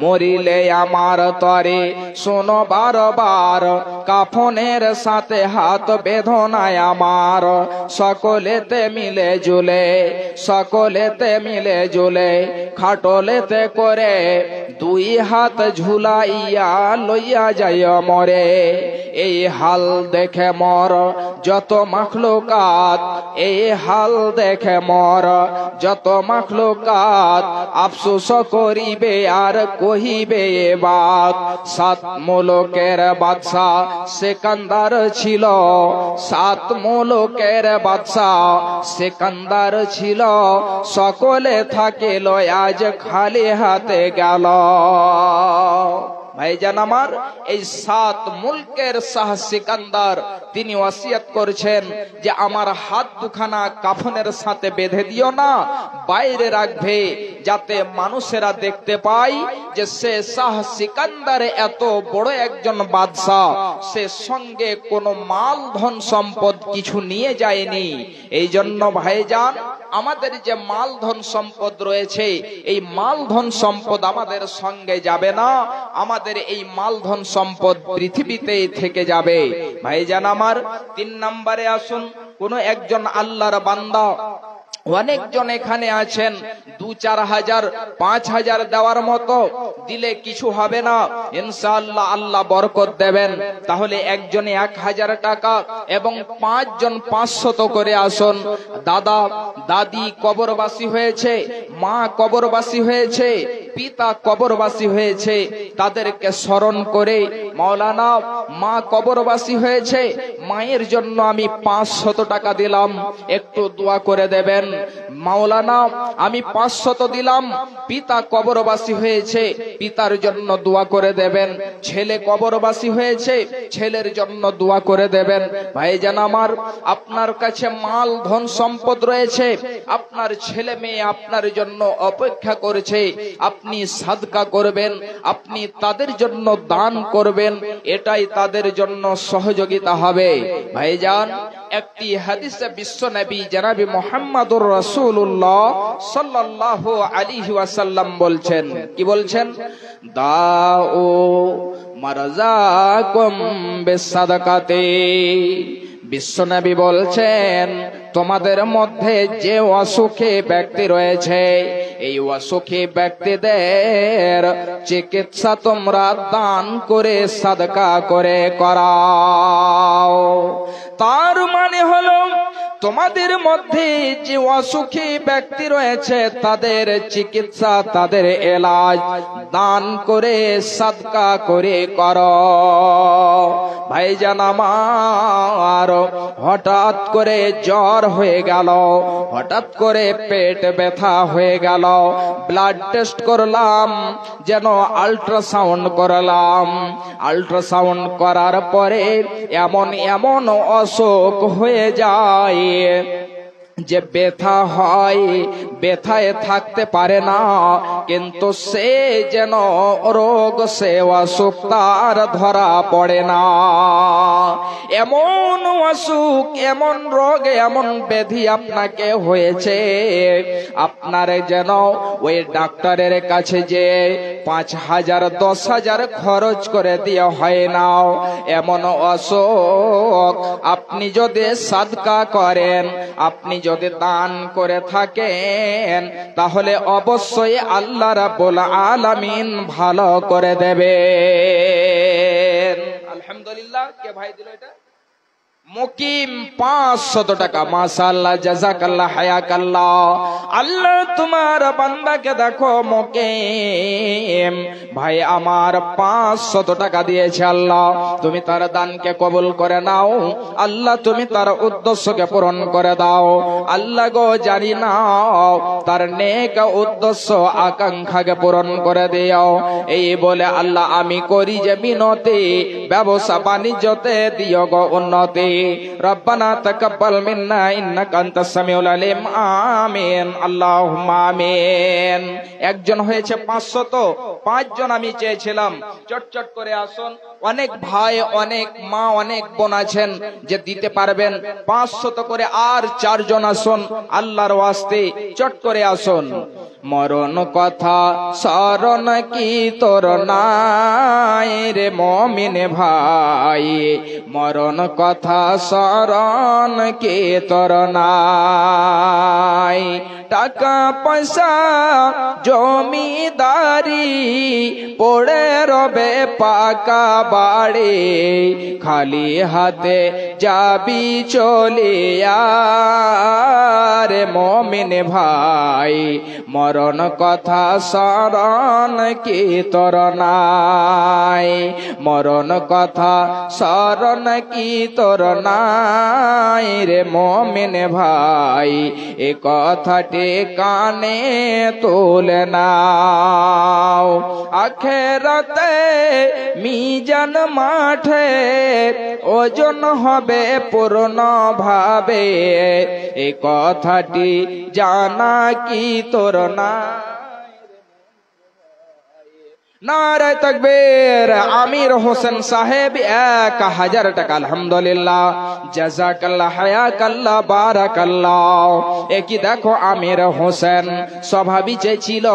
মরিলে আমার তরে শোনো বারবার, কাফনের সাথে হাত বেঁধনায় আমার। সকলেতে মিলে জুলে, সকলেতে মিলে জুলে, খাটলেতে করে 2 হাত ঝুলাইয়া লইয়া যায় মরে। এই হাল দেখে মর যত মাখলুকাত, এই হাল দেখে মর যত মাখলুকাত, আফসোস করিবে আর কহিবে এ বাত। 7 মুলকের বাদশা সিকান্দার ছিল, 7 মুলকের বাদশা সিকান্দার ছিল। সকলে থাকিল আজ খালি হাতে গেল। ভাইজান আমার, এই 7 মুলকের শাহ সিকান্দার তিনি ওয়াসিয়াত করেছেন যে আমার হাত দুখানা কাফনের সাথে বেঁধে দিও না, বাইরে রাখবে, যাতে মানুষেরা দেখতে পায় যে সে শাহ সিকান্দার এত বড় একজন বাদশা, সে সঙ্গে কোনো মাল ধন সম্পদ কিছু নিয়ে যায়নি। এই জন্য ভাইজান, আমাদের যে মাল ধন সম্পদ রয়েছে, এই মাল ধন সম্পদ আমাদের সঙ্গে যাবে না, আমাদের এই মাল ধন সম্পদ পৃথিবীতে থেকে যাবে। ভাইজান আমার, 3 নম্বরে আসুন। কোন একজন আল্লাহর বান্দা, অনেকজন এখানে আছেন, 2-4 হাজার 5 হাজার দেওয়ার মতো দিলে কিছু হবে না, ইনশাআল্লাহ আল্লাহ বরকত দেবেন। তাহলে একজনে 1000 টাকা এবং 5 জন 500 করে আসুন। দাদা দাদি কবরবাসী হয়েছে, মা কবরবাসী হয়েছে, পিতা কবরবাসী হয়েছে, তাদেরকে স্মরণ করে, মাওলানা মা কবরবাসী হয়েছে, মায়ের জন্য আমি 500 টাকা দিলাম, একটু দোয়া করে দেবেন। মাওলানা আমি 500 দিলাম, পিতা কবরবাসী হয়েছে, পিতার জন্য দোয়া করে দেবেন। ছেলে কবরবাসী হয়েছে, ছেলের জন্য দোয়া করে দেবেন। ভাইজান আমার, আপনার কাছে মাল ধন সম্পদ রয়েছে, আপনার ছেলে মেয়ে আপনার জন্য অপেক্ষা করেছে, আপনি সাদকা করবেন, আপনি তাদের জন্য দান করবেন, এটাই তাদের জন্য সহযোগিতা হবে। ভাইজান, একটি হাদিসে বিশ্ব নবী জনাবে মুহাম্মদুর রাসূলুল্লাহ সাল্লাল্লাহু আলাইহি ওয়াসাল্লাম বলছেন, কি বলছেন? দাও মারজাকুম বিসাদাকাতে। বিশ্বনবী বলছেন, তোমাদের মধ্যে যে অসুখী ব্যক্তি রয়েছে, এই অসুখী ব্যক্তিদের চিকিৎসা তোমরা দান করে সাদকা করে করাও। তার মানে হলো, তোমাদের মধ্যে যে অসুখী ব্যক্তি রয়েছে, তাদের চিকিৎসা, তাদের এলাজ দান করে সাদকা করে করো। ভাইজান আমার, হঠাৎ করে জ্বর হয়ে গেল, হঠাৎ করে পেট ব্যথা হয়ে গেল, ব্লাড টেস্ট করলাম, যেন আল্ট্রাসাউন্ড করলাম, আল্ট্রাসাউন্ড করার পরে এমন এমন অসুখ হয়ে যায় যে ব্যথা হয়, ব্যথায় থাকতে পারে না, কিন্তু সে যেন রোগ, সে অসুখ তার ধরা পড়ে না। এমন অসুখ, এমন রোগ, এমন ব্যাধি আপনাকে হয়েছে, আপনার যেন ওই ডাক্তারের কাছে যে 5000 10,000 খরচ করে দিয়ে হয় না। এমন অসুখ আপনি যদি সাদকা করেন, আপনি যদি দান করে থাকেন, তাহলে অবশ্যই আল্লাহ রাব্বুল আলামিন ভালো করে দেবেন। আলহামদুলিল্লাহ। কে ভাই দিল এটা? মুকিম 500 টাকা। মাশাআল্লাহ, জাযাকাল্লাহ, হায়াকাল্লাহ। আল্লাহ তোমার বান্দাকে দেখো মুকিম ভাই আমার 500 টাকা দিয়েছে। আল্লাহ তুমি তার দানকে কবুল করে নাও। আল্লাহ তুমি তার উদ্দেশ্যকে পূরণ করে দাও। আল্লাহ গো জানি না তার নেক উদ্দেশ্য আকাঙ্ক্ষাকে পূরণ করে দিও। এই বলে আল্লাহ আমি করি যে বিনতি, ব্যবসা বাণিজ্যতে দিও গো উন্নতি। রব্বানা তাকাব্বাল মিন্না ইন্নাকা আনতাস সামিউল আলিম। আমিন, আল্লাহুম্মা আমিন। একজন হয়েছে 500, তো 5 জন আমি চেয়েছিলাম। চটচট করে আসুন। অনেক ভাই, অনেক মা, অনেক বোন আছেন যে দিতে পারবেন 500 করে। আর 4 জন আসুন আল্লাহর ওয়াস্তে, চট করে আসুন। মরণ কথা স্মরণ কি তোর নাই রে মুমিন ভাই, মরণ কথা স্মরণ কি তোর নাই। টাকা পয়সা জমিদারি পড়ে রবে পাকা বাড়ি, খালি হাতে যাবি চলিয়া রে মুমিন ভাই, মরণ কথা স্মরণ কি তোর নাই, মরণ কথা স্মরণ কি তোর নাই রে মুমিন ভাই, এ কথাটি কানে তুলে নাও। আখিরাতে মিজান মাঠে ওজন হবে পূর্ণ ভাবে, এ কথাটি জানা কি তোর না। নারে তাকবীর। আমির হোসেন সাহেব 1000 টাকা। আলহামদুলিল্লাহ, জাযাকাল্লাহ, হায়াকাল্লাহ, বারাকাল্লাহ। একই দেখো আমির হোসেন স্বভাবই চেয়েছিল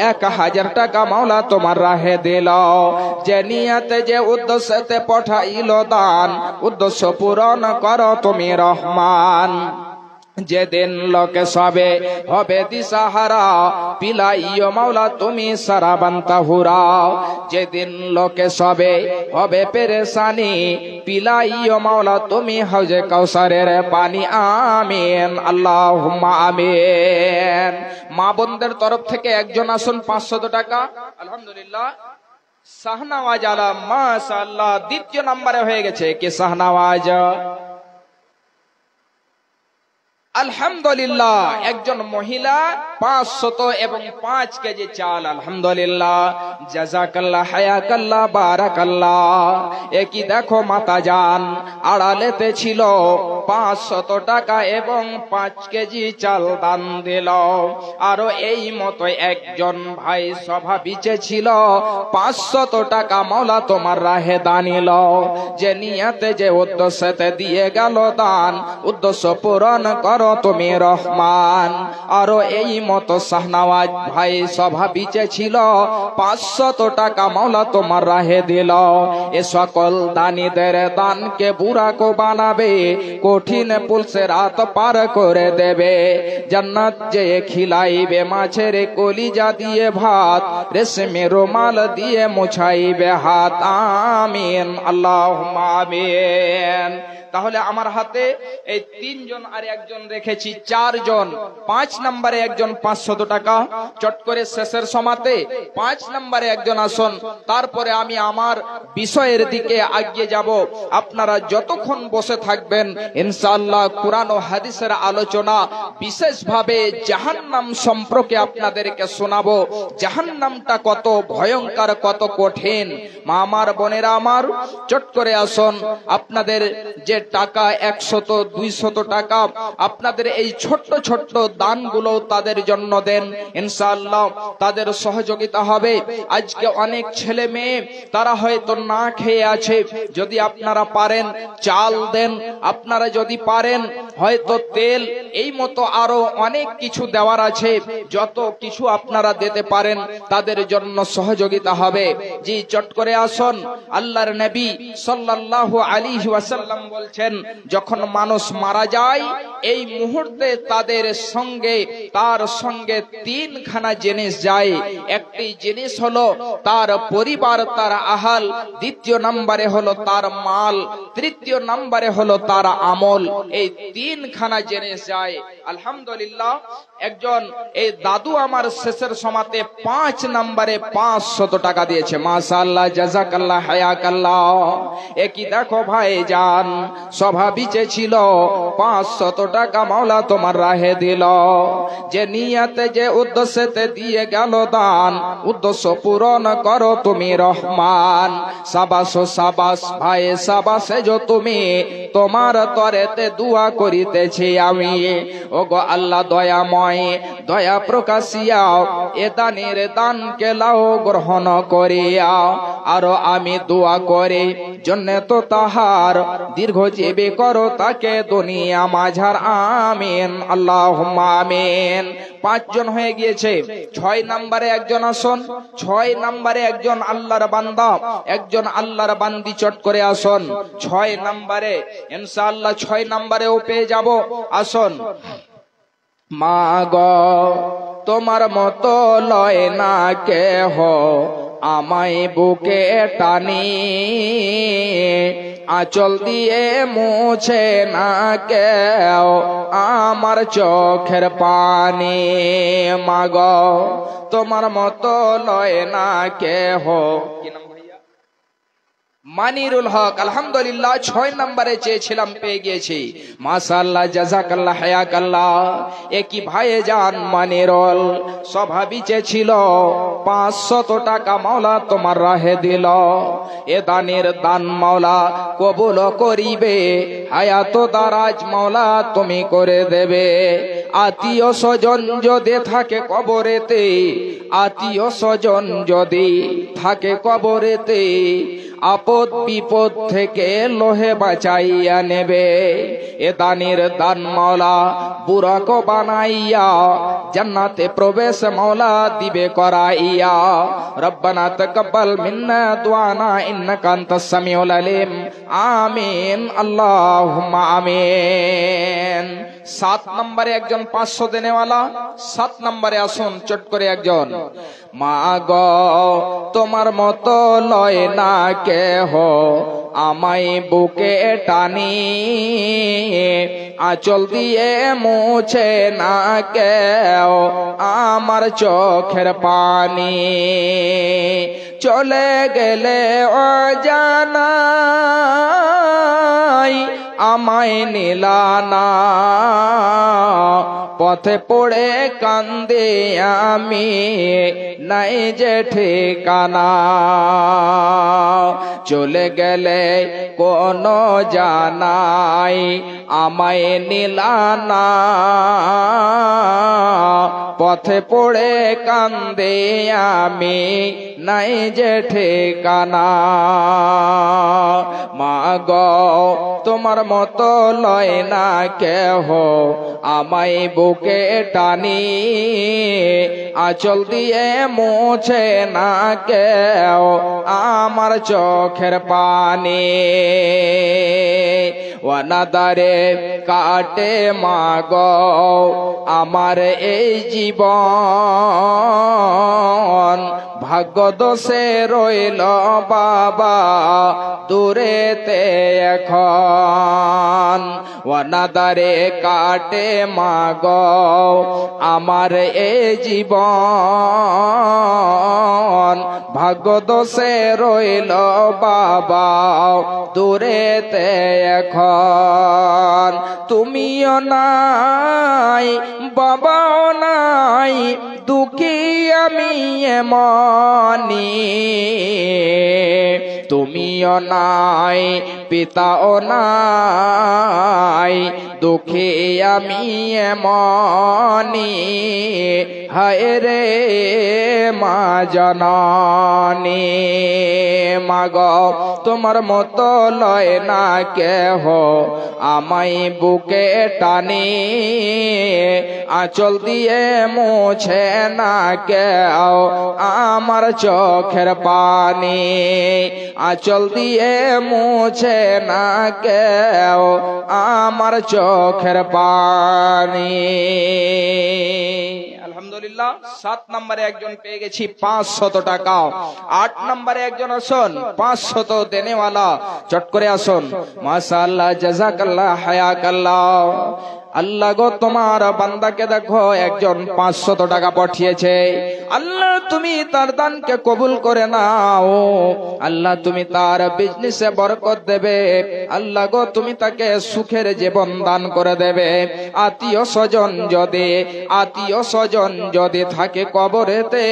1000 টাকা মাওলা তোমার রাহে দিল। যে নিয়তে যে উদ্দেশ্যতে পাঠাইল দান, উদ্দেশ্য পূরণ করো তুমি রহমান। যেদিন লোকে সবে হবে দিশাহারা, পিলাইও মাওলা তুমি সারাবান তাহুরা। যেদিন লোকে সবে হবে পেরেশানি, পিলাইও মাওলা তুমি হাউজে কাউসারের পানি। আমিন, আল্লাহুম্মা আমিন। মা বোনদের তরফ থেকে একজন আসুন 500 টাকা। আলহামদুলিল্লাহ, শাহনওয়াজ আলম, মাশাআল্লাহ, দ্বিতীয় নম্বরে হয়ে গেছে কি শাহনওয়াজ। আলহামদুলিল্লাহ, একজন মহিলা 500 এবং 5 কেজি চাল। আলহামদুলিল্লাহ, জাযাকাল্লাহ, হায়াকাল্লাহ, বারাকাল্লাহ। একই দেখো মাতা জান আড়ালেতে ছিল 500 টাকা এবং 5 কেজি চাল দান দিল। আরো এই মতো একজন ভাই সভা বিচে ছিল 500 টাকা মাওলা তোমার রাহে দানিল। যে নিয়তে যে উদ্দেশ্যতে দিয়ে গেল দান, উদ্দেশ্য পূরণ করো তুমি রহমান। আরো এই মতো শাহনওয়াজ ভাই সভা বিচে ছিল 500 টাকা মাওলা তোমার রাহে দিল। এ সকল দানীদের দানকে বুড়াকো বানাবে, কঠিন পুলসে রাত পার করে দেবে। জান্নাত যে খিলাইবে মাছের কলিজা দিয়ে ভাত, রেশমে রুমাল দিয়ে মুছাইবে হাত। আমিন, আল্লাহুম্মা আমিন। তাহলে আমার হাতে এই 3 জন আর একজন রেখেছি, 4 জন। 5 নম্বরে একজন 500 টাকা। চট করে শেষের সমাতে 5 নম্বরে একজন আসুন, তারপরে আমি আমার বিষয়ের দিকে এগিয়ে যাব। আপনারা যতক্ষণ বসে থাকবেন ইনশাআল্লাহ কুরআন ও হাদিসের আলোচনা, বিশেষভাবে জাহান্নাম সম্পর্কে আপনাদেরকে শোনাবো। জাহান্নামটা কত ভয়ঙ্কর, কত কঠিন। মা আমার, বোনেরা আমার, চট করে আসুন। আপনাদের যে টাকা 100, 200 টাকা আপনাদের এই ছোট্ট ছোট্ট দানগুলো তাদের জন্য দেন, ইনশাআল্লাহ তাদের সহযোগিতা হবে। আজকে অনেক ছেলে মেয়ে তারা হয়তো না খেয়ে আছে, যদি আপনারা পারেন চাল দেন, আপনারা যদি পারেন হয়তো তেল, এই মতো আরো অনেক কিছু দেওয়ার আছে। যত কিছু আপনারা দিতে পারেন তাদের জন্য সহযোগিতা হবে। জি, চট করে আসুন। আল্লাহর নবী সাল্লাল্লাহু আলাইহি ওয়াসাল্লাম বলছেন, যখন মানুষ মারা যায় এই মুহূর্তে তার সঙ্গে তিনখানা জিনিস যায়। একটি জিনিস হলো তার পরিবার, তার আহাল, দ্বিতীয় নম্বরে হলো তার মাল, তৃতীয় নম্বরে হলো তার আমল। এই তিনখানা জিনিস যায়। আলহামদুলিল্লাহ, একজন এই দাদু আমার শেষের সমাতে 5 নম্বরে 500 টাকা দিয়েছে। মাশাআল্লাহ, জাযাকাল্লাহ, হায়াকাল্লাহ। একই দেখো ভাই জান, স্বভাবিচে ছিল 500 টাকা মাওলা তোমার রাহে দিল। যে নিয়তে, যে উদ্দেশ্যে দিয়ে গেল দান, উদ্দেশ্য পূরণ করো তুমি রহমান। সাবাস সাবাস ভাই, সাবাস যে তুমি, তোমার তরেতে দুয়া করিতেছি আমি। ওগো আল্লাহ দয়াময়, দয়া প্রকাশিয়া এ দানের দানকে লাও গ্রহণ করিয়া। আরো আমি দোয়া করি জন্য তো তাহার দীর্ঘজীবী করো তাকে দুনিয়া মাঝার। আমিন, আল্লাহুম্মা আমিন। 5 জন হয়ে গিয়েছে। 6 নম্বরে একজন আসুন। 6 নম্বরে একজন আল্লাহর বান্দা, একজন আল্লাহর বান্দি, চট করে আসুন। 6 নম্বরে ইনশাআল্লাহ 6 নম্বরেও পেয়ে যাব। আসুন। মা গো তোমার মতো লয় না কেহ, আমায় বুকে টানি, আঁচল দিয়ে মুছে না কেউ আমার চোখের পানি। মা গো তোমার মতো লয় না কেহ। কি নাম ভাইয়া? মানিরুল হক। আলহামদুলিল্লাহ, 6 নম্বরে চেয়েছিলাম, পেয়ে গিয়েছি। মাশাআল্লাহ, জাযাকাল্লাহ, হায়াকাল্লাহ। একই ভাই জান মানিরুল স্বভাবই চেয়েছিল 500 টাকা মাওলা তোমার রাহে দিল। এ দানের দান মাওলা কবুল করিবে, হায়াত দারাজ মাওলা তুমি করে দেবে। আত্মীয় স্বজন যদি থাকে কবরেতে, আত্মীয় স্বজন যদি থাকে কবরেতে, আপদ বিপদ থেকে লোহে বাঁচাইয়া নেবে। এ দানের দান মাওলা বুড়াক বানাইয়া জান্নাতে প্রবেশ মাওলা দিবে করাইয়া। রব্বানা তাকাব্বাল মিন্না দুআনা ইন্নাকা আনতাস সামিউল আলিম। আমিন, আল্লাহুম্মা আমিন। 7 নম্বরে একজন 500 দেনেওয়ালা। 7 নম্বরে আসুন, চট করে একজন। মা গো তোমার মতো লয় না কেহ, আমায় বুকে টানি, আঁচল দিয়ে মুছে না কেউ আমার চোখের পানি। চলে গেলে অজানাই আমায় নিলানা, পথে পড়ে কান্দে আমি নাই যে ঠিকানা। চলে গেলে কোনো জানাই আমায় নিলানা, পথে পড়ে কান্দে আমি নাই যে ঠিকানা। মা গো তোমার মতো লয় না কেহ, আমায় বুকে টানি, আঁচল দিয়ে মুছে না কেউ আমার চোখের পানি। ওয়ানাদারে কাটে মা গো আমার এই জীবন, ভাগ্য দোষে রইল বাবা দূরেতে এখন। ওয়ানাদারে কাটে মা গো আমার এই জীবন, ভাগ্য দোষে রইল বাবা দূরেতে এখন। তুমিও নাই বাবাও নাই, দুঃখী আমি এমনি। তুমিও নাই পিতাও নাই, দুঃখী আমি এমনি। হায় রে মা জননী মাগো তোমার মতো লয় না কেহ আমায় বুকে টানি আঁচল দিয়ে মুছে না কেউ আমার চোখের পানি আঁচল দিয়ে মুছে না কেউ আমার চোখের পানি। আলহামদুলিল্লাহ 7 নম্বরে একজন পেয়ে গেছি 500 টাকা। 8 নম্বরে একজন আসুন 500 দেনেওয়ালা, চট করে আসুন। মাশাআল্লাহ, জাযাকাল্লাহ, হায়াকাল্লাহ। আল্লাহ গো তোমার বান্দাকে দেখো একজন 500 টাকা পাঠিয়েছে। আল্লাহ তুমি তার দানকে কবুল করে নাও। আল্লাহ তুমি তার বিজনেসে বরকত দেবে। আল্লাহ গো তুমি তাকে সুখের জীবন দান করে দেবে। আত্মীয় স্বজন যদি থাকে কবরেতে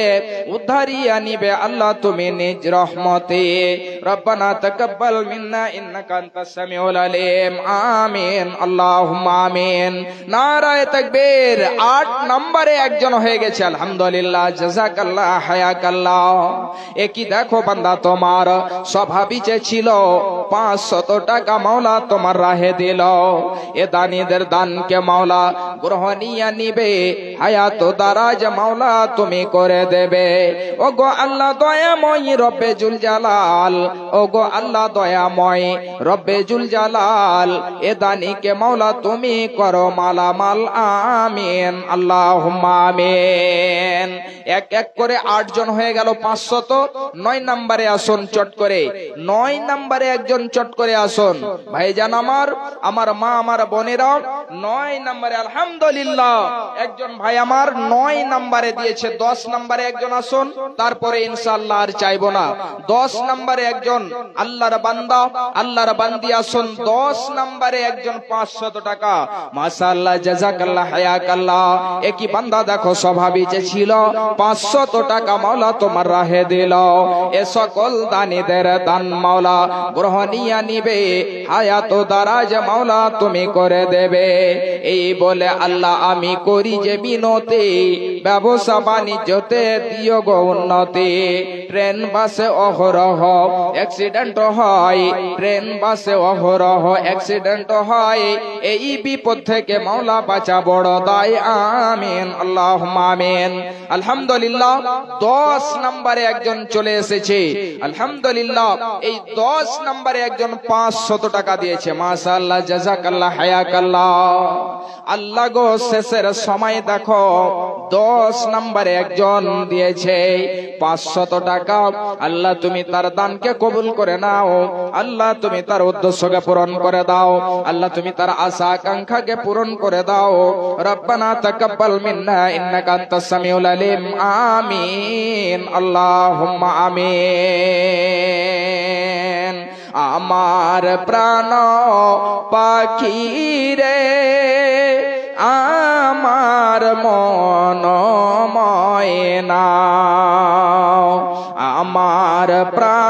উদ্ধারিয়া নিবে আল্লাহ তুমি নিজ রহমতে। রব্বানা তাকাব্বাল মিন্না ইন্নাকা আনতাস সামিউল আলিম। আমিন, আল্লাহুম্মা আমিন। নারায়ে তাকবীর। 8 নম্বরে একজন হয়ে গেছে। আলহামদুলিল্লাহ, জাযাকাল্লাহ, হায়াকাল্লাহ। একই দেখো বান্দা তোমার স্বভাবই যে ছিল 500 টাকা মাওলা তোমার রাহে দিল। এ দানীদের দানকে মাওলা গ্রহণীয়া নিবে, হায়াত দারাজ মাওলা তুমি করে দেবে। ও গো আল্লাহ দয়াময় রব্বে জুল জালাল, ও গো আল্লাহ দয়াময় রব্বে জুল জালাল, এ দানীকে মাওলা তুমি করো মালামাল। আমিন, আল্লাহুম্মা আমিন। এক এক করে 8 জন হয়ে গেল 500। 9 নম্বরে আসুন চট করে। 9 নম্বরে একজন চট করে আসুন। ভাইজান আমার মা, আমার বোনেরা, 9 নম্বরে আলহামদুলিল্লাহ একজন ভাই আমার 9 নম্বরে দিয়েছে। 10 নম্বরে একজন আসুন, তারপরে ইনশাআল্লাহ আর চাইবো না। 10 নম্বরে একজন আল্লাহর বান্দা, আল্লাহর বান্দি আসুন। 10 নম্বরে একজন 500 টাকা। মাশাআল্লাহ, জাযাকাল্লাহ, হায়াকাল্লাহ। একই বান্দা দেখো স্বভাবই যে ছিল 500 টাকা মাওলা তোমার রাহে দিল। এ সকল দানীদের দান মাওলা গ্রহণীয়া নিবে, হায়াত দারাজ মাওলা তুমি করে দেবে। এই বলে আল্লাহ আমি করি যে বিনতি, ব্যবসা বাণিজ্যতে দিও গো উন্নতি। ট্রেন বাসে অহরহ অ্যাক্সিডেন্ট হয়, ট্রেন বাসে অহরহ অ্যাক্সিডেন্ট হয়। এই বিপদ থেকে মাওলা বাঁচা বড় দায়। আমিন, আল্লাহুম্মা আমিন। আলহামদুলিল্লাহ 10 নম্বরে একজন চলে এসেছে। আলহামদুলিল্লাহ এই 10 নম্বরে একজন 500 টাকা দিয়েছে। মাশাআল্লাহ, জাযাকাল্লাহ, হায়াকাল্লাহ। আল্লাহ গো শেষের সময় দেখো 10 নম্বরে একজন দিয়েছে 500 টাকা। আল্লাহ তুমি তার দানকে কবুল করে নাও। আল্লাহ তুমি তার উদ্দেশ্যকে পূরণ করে দাও। আল্লাহ তুমি তার আশা আকাঙ্ক্ষাকে পূরণ করে দাও। রব্বানা তাকাব্বাল মিন্না ইন্নাকা আনতাস সামিউল আলিম। আমিন, আল্লাহুম্মা আমিন। আমার প্রাণ পাখি রে, আমার মন ময়না, আমার প্রাণ